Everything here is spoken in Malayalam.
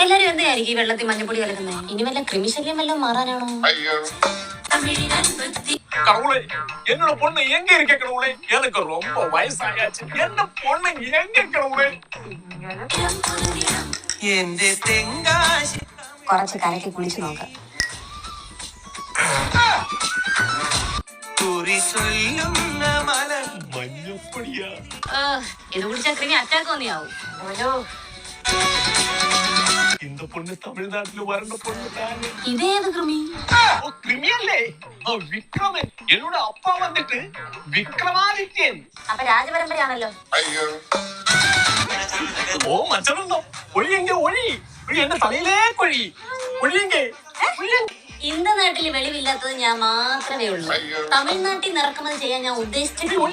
എല്ലാരും എന്തായിരിക്കും ഈ വെള്ളത്തിൽ മഞ്ഞപ്പൊടി കലക്കുന്നത്? ഇനി വല്ല കൃമിശല്യം വല്ലതും മാറാനാണോ? கடவுளே, என்னோட பொண்ணு எங்க இருக்க கடவுளே? எனக்கு ரொம்ப வயசாயாச்சு. என்ன பொண்ணு எங்க கடவுளே? കുറച്ച് കലക്കി കുളിച്ചു നോക്കാം. മഞ്ഞപ്പൊടിയാ? ഇത് കുടിച്ചാൽ കൃമി അറ്റാക്ക് വന്നിയാവും. இந்த பொண்ணு தமிழ்நாட்டுல வறண்ட பொண்ணு தானே. ഇതേത് കൃമി? ஓ, கிருமியல்லே, விக்ரமன். என்னோட அப்பா வந்துட்டு விக்ரமாதித்யன். അപ്പൊ രാജപരമ്പരയാണല്ലോ. ഓ മച്ചനുണ്ടോ? ഒഴിയെങ്ക ഒഴി. എന്റെ തലയിലേ കൊഴി. ഒഴിയെങ്ക. ഇന്ത്യ നാട്ടിൽ വെളിവില്ലാത്തത് ഞാൻ മാത്രമേ ഉള്ളൂ. തമിഴ്നാട്ടിൽ ഇറക്കുമതി ചെയ്യാൻ ഞാൻ ഉദ്ദേശിച്ചിട്ടില്ല.